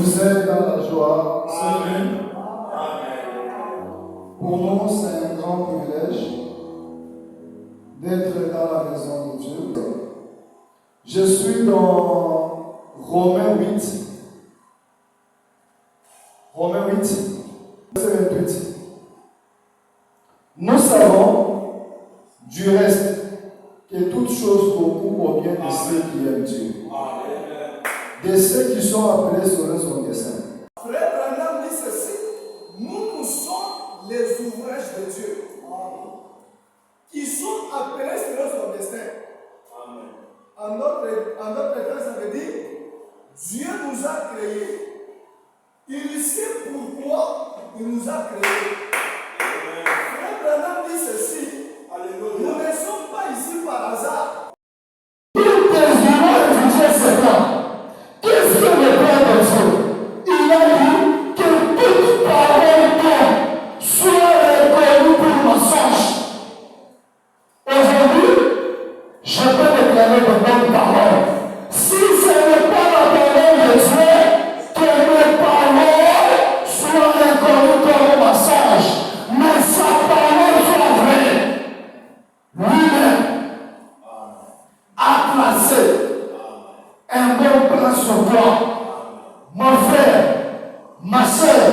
Vous êtes dans la joie. Amen. Pour nous, c'est un grand privilège d'être dans la maison de Dieu. Je suis dans Romains 8. Romains 8, verset 28. Nous savons du reste que toutes choses concourent au bien de ceux qui aiment Dieu. De ceux qui sont appelés selon son dessein. Frère Branham dit ceci, nous sommes les ouvrages de Dieu, qui sont appelés selon son destin. En notre temps, ça veut dire, Dieu nous a créés. Il sait pourquoi il nous a créés. Frère Branham dit ceci, nous ne sommes pas ici par hasard. Il désire étudier ce temps. Qu'est-ce que le Père de Dieu? Il a dit que toute parole d'homme soit reconnue pour mensonge. Aujourd'hui, je peux déclarer de bonnes paroles. Si ce n'est pas la parole de Dieu, que mes paroles soient reconnues comme mensonge, mais sa parole soit vraie. Lui-même a placé un bon plan sur toi. Mon frère, ma soeur,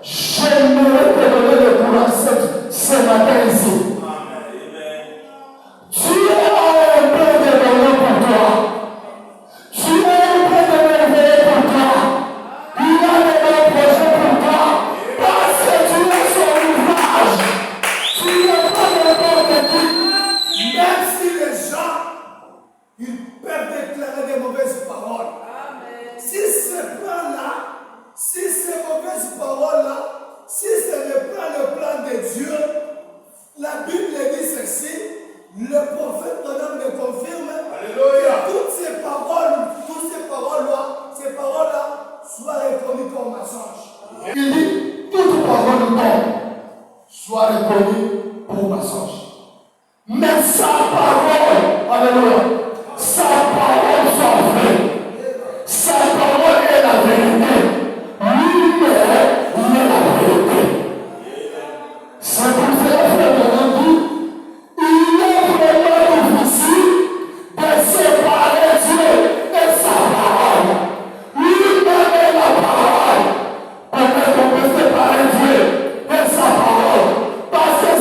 j'aimerais te donner le courage ce matin ici. Tu as un plan de bonheur pour toi. Tu as un plan de merveille pour toi. Il a de bons projets pour toi. Parce que tu es son ouvrage. Tu n'es pas n'importe qui. Même si les gens ils peuvent déclarer des mauvaises paroles. Si ce plan-là, si ces mauvaises paroles-là, si ce n'est pas le plan de Dieu, la Bible dit ceci, le prophète Branham le confirme. Alléluia. Que toutes ces paroles-là soient reconnues comme mensonges. Il dit, toute parole d'homme soit reconnue pour mensonge. Mais sa parole, alléluia, sa parole soit vraie. Sa parole est la vérité. Lui-même, il est la vérité. C'est pour cela, frère Branham dit, il est vraiment difficile de séparer Dieu et sa parole. Lui-même est la parole. Peut-être qu'on peut séparer Dieu et sa parole. Parce que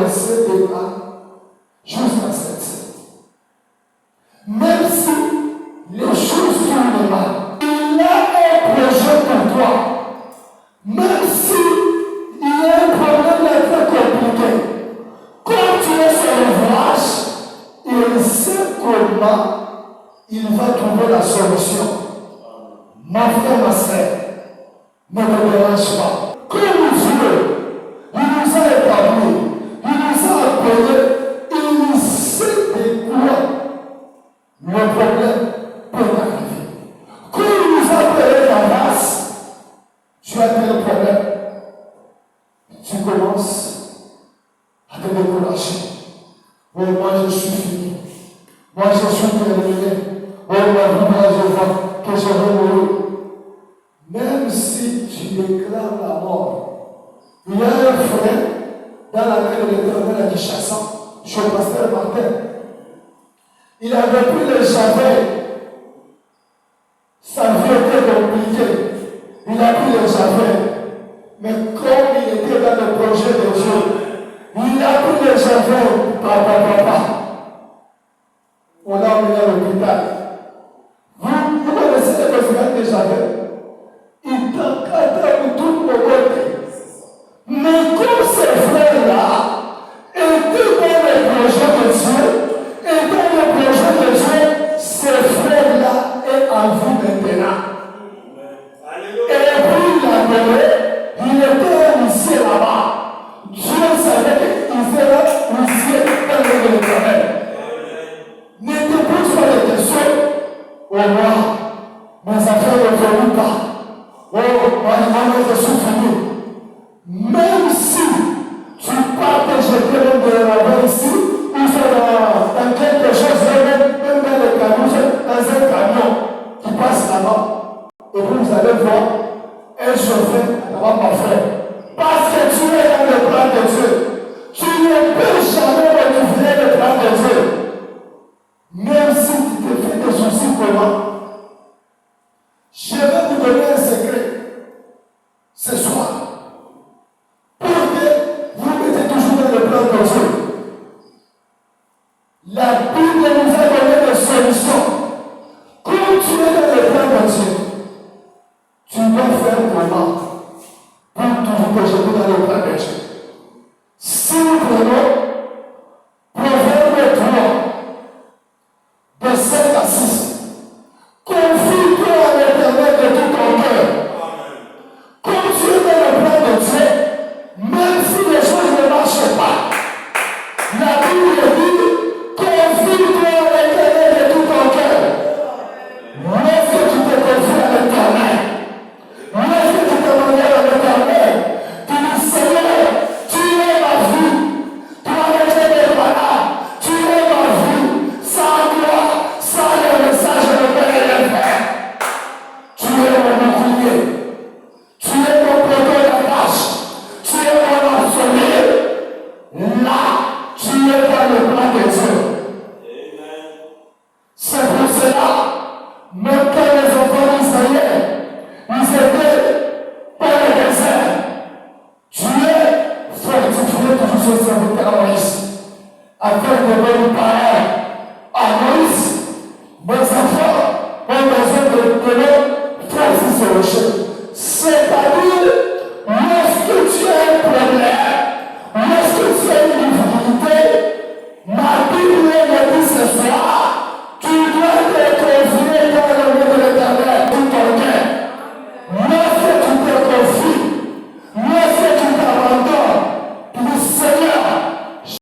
laisser des pas jusqu'à cette scène. Même si les choses tournent mal, il a un projet pour toi. Même si il y a un problème très compliqué, quand tu es sur l'ouvrage, il sait comment il va trouver la solution. Ma frère, ma soeur, ne me dérange pas. Comme Dieu, il nous a établis, il nous a appelés, il sait de quoi le problème peut arriver. Quand il nous a appelés d'avance, tu as tel problème, tu commences à te décourager. Oh, moi je suis fini. Moi je suis terminé. Oh, ma vie, moi je vois que je vais mourir. Même si tu déclares la mort, il y a un frère dans laquelle l'Éternel a dit chassant, chez le pasteur Martin. Il avait pris le javel. Sa vie était compliquée. Il a pris le javel. Mais comme il était dans le projet de Dieu, il a pris le javel. Papa. On l'a emmené à l'hôpital. Vous connaissez les conséquences des javels? Il t'encadre pour tout le monde. Mais comme ces frères-là étaient dans le projet de Dieu, et dans le projet de Dieu, ces frères-là est en vie maintenant. Et puis il a donné, il était initié là-bas. Dieu savait qu'il serait initié dans le Éternel. Ne te pose pas de questions. Oh moi, mes affaires ne vont pas. Oh, moi, je suis fini. Même si tu pars te jeter de la main ici, ou dans quelque chose, même dans le camion, dans un camion qui passe là-bas, et puis vous allez voir un chauffeur là-bas parfait. Parce que tu es dans le plan de Dieu. Tu ne peux jamais renouveler le plan de Dieu. Même si tu te fais des soucis comment, je vais vous donner un secret ce soir. Pour que vous mettez toujours dans le plan de Dieu. La Bible nous a donné des solutions. Quand tu es dans le plan de Dieu, tu dois faire comment pour toujours te jeter dans le plan de Dieu. Si nous prenons Proverbe 3, de 5 à 6, confie-toi à l'Éternel de tout ton cœur. Quand tu es dans le plan de Dieu, même si les choses ne marchent pas, la Bible dit, confie-toi à l'Éternel de tout ton cœur. Lorsque tu te confies à l'Éternel, lorsque tu te manières à l'Éternel, tu dis, Seigneur, tu es ma vie, tu as été mes malades, tu es ma vie, sans toi, sans le message de Père et de Père. Tu es mon bouclier, tu es mon poteau d'attache, tu es mon absolu. Là, tu es dans le plan de Dieu. C'est pour cela, même quand les enfants d'Israël, ils étaient dans le désert, Dieu fortifiait toujours ses serviteurs à Moïse, afin de ne pas